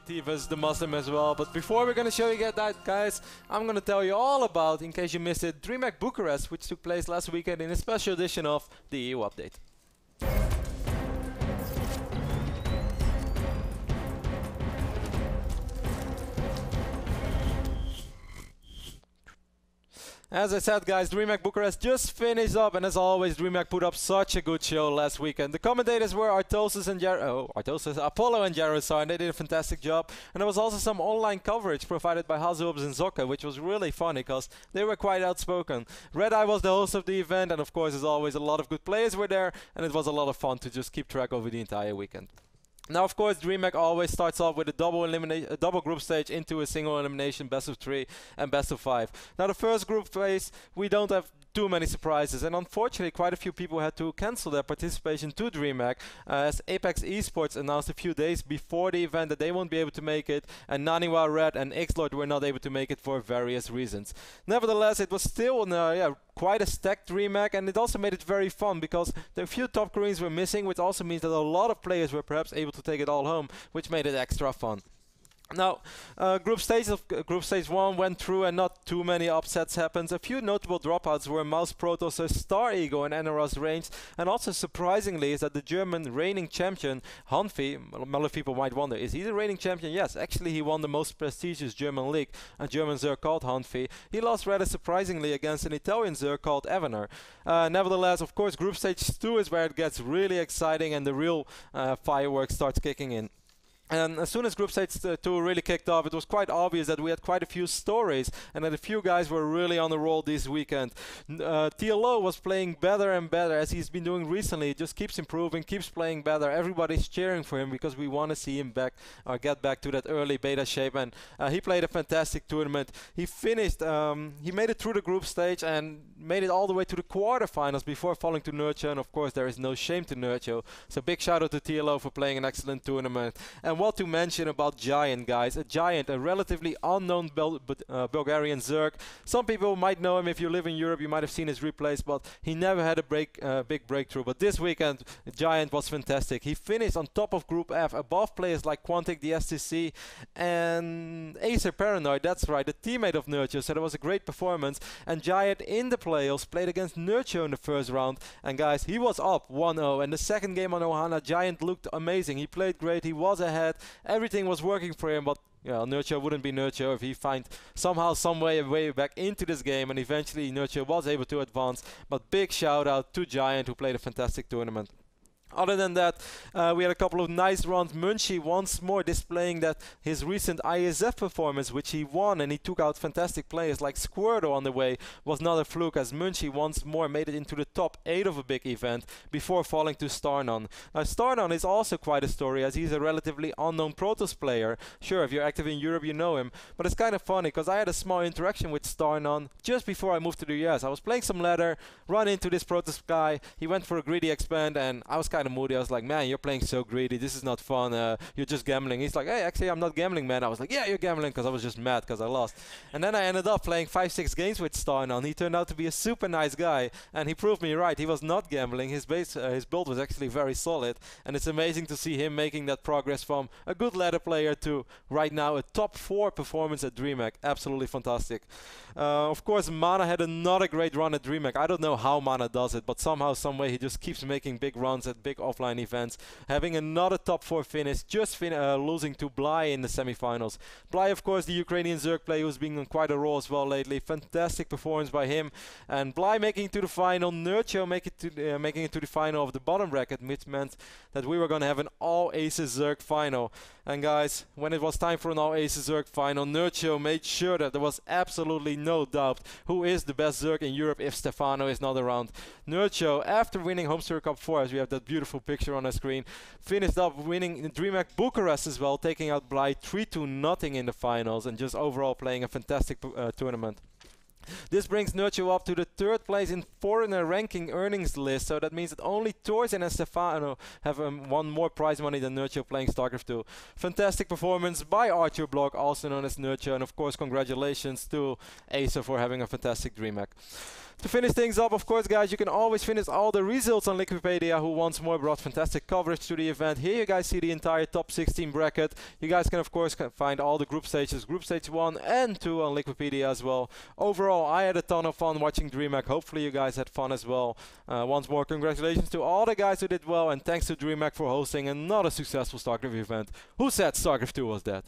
GT versus the Muslim as well. But before we're going to show you that, guys, I'm going to tell you all about, in case you missed it, DreamHack Bucharest, which took place last weekend in a special edition of the EU update. As I said, guys, DreamHack Bucharest just finished up, and as always, DreamHack put up such a good show last weekend. The commentators were Apollo and Jaroslav, and they did a fantastic job. And there was also some online coverage provided by Hazubs and Zoka, which was really funny because they were quite outspoken. Red Eye was the host of the event, and of course, as always, a lot of good players were there, and it was a lot of fun to just keep track over the entire weekend. Now, of course, DreamHack always starts off with a double group stage into a single elimination, best of 3 and best of 5. Now, the first group phase, we don't have too many surprises, and unfortunately quite a few people had to cancel their participation to DreamHack as Apex Esports announced a few days before the event that they won't be able to make it, and Naniwa, Red and Xlord were not able to make it for various reasons. Nevertheless, it was still quite a stacked DreamHack, and it also made it very fun because the few top Koreans were missing, which also means that a lot of players were perhaps able to take it all home, which made it extra fun. Now, Group Stage 1 went through and not too many upsets happened. A few notable dropouts were Mouse Protoss, Star Eagle and NRS range, and also surprisingly is that the German reigning champion, Hanfi, a lot of people might wonder, is he the reigning champion? Yes, actually he won the most prestigious German league, a German Zerg called Hanfi. He lost rather surprisingly against an Italian Zerg called Evener. Nevertheless, of course, Group Stage 2 is where it gets really exciting and the real fireworks starts kicking in. And as soon as Group Stage 2 really kicked off, it was quite obvious that we had quite a few stories and that a few guys were really on the roll this weekend. TLO was playing better and better as he's been doing recently. He just keeps improving, keeps playing better. Everybody's cheering for him because we want to see him back, or get back to that early beta shape. And he played a fantastic tournament. He finished, he made it through the group stage and made it all the way to the quarterfinals before falling to Nurture. And of course, there is no shame to Nurture. So big shout out to TLO for playing an excellent tournament. And what to mention about Giant, guys. A relatively unknown Bulgarian Zerg. Some people might know him. If you live in Europe, you might have seen his replays, but he never had a big breakthrough. But this weekend, Giant was fantastic. He finished on top of Group F, above players like Quantic, the STC, and Acer Paranoid. That's right, the teammate of Nurture. So that was a great performance. And Giant in the playoffs played against Nurture in the first round. And guys, he was up 1-0. And the second game on Ohana, Giant looked amazing. He played great. He was ahead. Everything was working for him, but Nurture wouldn't be Nurture if he find somehow, some way back into this game, and eventually Nurture was able to advance. But big shout out to Giant, who played a fantastic tournament. Other than that, we had a couple of nice runs. Munchie once more displaying that his recent ISF performance, which he won, and he took out fantastic players like Squirtle on the way, was not a fluke, as Munchie once more made it into the top 8 of a big event before falling to Starnon. Now, Starnon is also quite a story, as he's a relatively unknown Protoss player. Sure, if you're active in Europe, you know him, but it's kind of funny because I had a small interaction with Starnon just before I moved to the US. I was playing some ladder, run into this Protoss guy. He went for a greedy expand, and I was kind of moody. I was like, man, you're playing so greedy, this is not fun, you're just gambling. He's like, hey, actually I'm not gambling, man. I was like, yeah, you're gambling, because I was just mad because I lost. And then I ended up playing 5-6 games with Starnon. He turned out to be a super nice guy, and he proved me right. He was not gambling. His build was actually very solid, and it's amazing to see him making that progress from a good ladder player to right now a top 4 performance at DreamHack. Absolutely fantastic. Of course, Mana had another great run at DreamHack. I don't know how Mana does it, but somehow, some way, he just keeps making big runs at big offline events, having another top 4 finish, just losing to Bly in the semifinals. Bly, of course, the Ukrainian Zerg player who's been on quite a roll as well lately. Fantastic performance by him. And Bly making it to the final, Nurture making it to the final of the bottom bracket, which meant that we were going to have an all-aces Zerg final. And guys, when it was time for an all-aces Zerg final, Nurture made sure that there was absolutely no doubt who is the best Zerg in Europe if Stefano is not around. Nurture, after winning Home Zerg Cup 4, as we have that beautiful picture on the screen, finished up winning DreamHack Bucharest as well, taking out Bly 3-0 in the finals, and just overall playing a fantastic tournament. This brings Nurture up to the 3rd place in foreigner ranking earnings list, so that means that only Torsten and Stefano have won more prize money than Nurture playing StarCraft 2. Fantastic performance by Arthur Block, also known as Nurture, and of course congratulations to Acer for having a fantastic DreamHack. To finish things up, of course, guys, you can always finish all the results on Liquipedia, who once more brought fantastic coverage to the event. Here you guys see the entire top 16 bracket. You guys can, of course, find all the group stages, Group Stage 1 and 2 on Liquipedia as well. Overall, I had a ton of fun watching DreamHack. Hopefully you guys had fun as well. Once more, congratulations to all the guys who did well, and thanks to DreamHack for hosting another successful StarCraft event. Who said StarCraft 2 was dead?